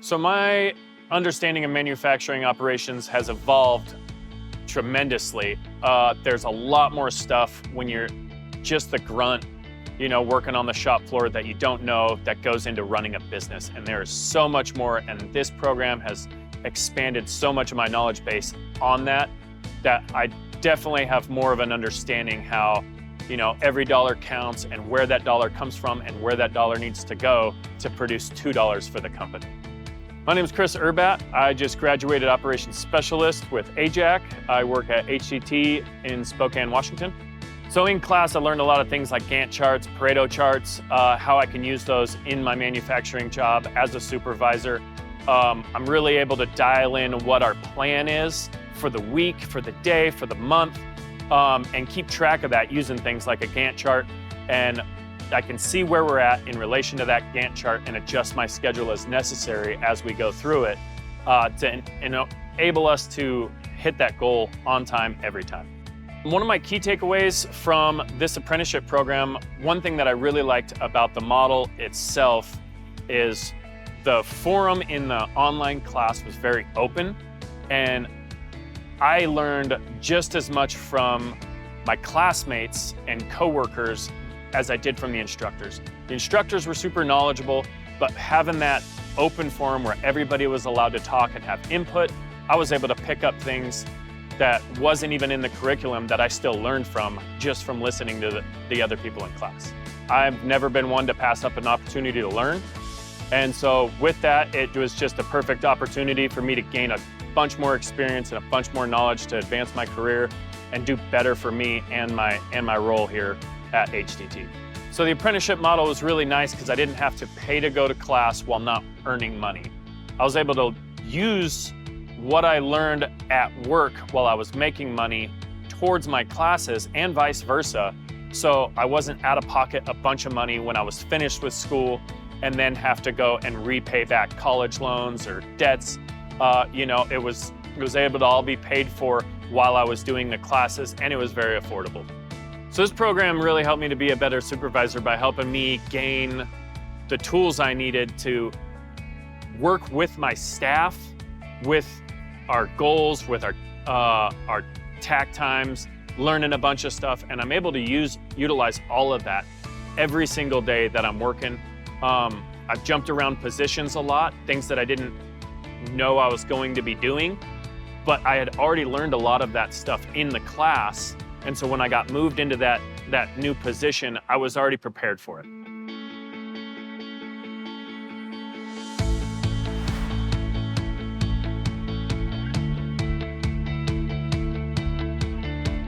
So my understanding of manufacturing operations has evolved tremendously. There's a lot more stuff when you're just the grunt, working on the shop floor that you don't know that goes into running a business. And there is so much more, and this program has expanded so much of my knowledge base on that I definitely have more of an understanding how, every dollar counts and where that dollar comes from and where that dollar needs to go to produce $2 for the company. My name is Chris Urbat. I just graduated Operations Specialist with AJAC. I work at HDT in Spokane, Washington. So in class, I learned a lot of things like Gantt charts, Pareto charts, how I can use those in my manufacturing job as a supervisor. I'm really able to dial in what our plan is for the week, for the day, for the month, and keep track of that using things like a Gantt chart. And I can see where we're at in relation to that Gantt chart and adjust my schedule as necessary as we go through it to enable us to hit that goal on time, every time. One of my key takeaways from this apprenticeship program, one thing that I really liked about the model itself is the forum in the online class was very open, and I learned just as much from my classmates and coworkers as I did from the instructors. The instructors were super knowledgeable, but having that open forum where everybody was allowed to talk and have input, I was able to pick up things that wasn't even in the curriculum that I still learned from just from listening to the other people in class. I've never been one to pass up an opportunity to learn. And so with that, it was just a perfect opportunity for me to gain a bunch more experience and a bunch more knowledge to advance my career and do better for me and my role here at HDT. So the apprenticeship model was really nice because I didn't have to pay to go to class while not earning money. I was able to use what I learned at work while I was making money towards my classes and vice versa. So I wasn't out of pocket a bunch of money when I was finished with school and then have to go and repay back college loans or debts. It was able to all be paid for while I was doing the classes, and it was very affordable. So this program really helped me to be a better supervisor by helping me gain the tools I needed to work with my staff, with our goals, with our tack times, learning a bunch of stuff, and I'm able to utilize all of that every single day that I'm working. I've jumped around positions a lot, things that I didn't know I was going to be doing, but I had already learned a lot of that stuff in the class. And so when I got moved into that new position, I was already prepared for it.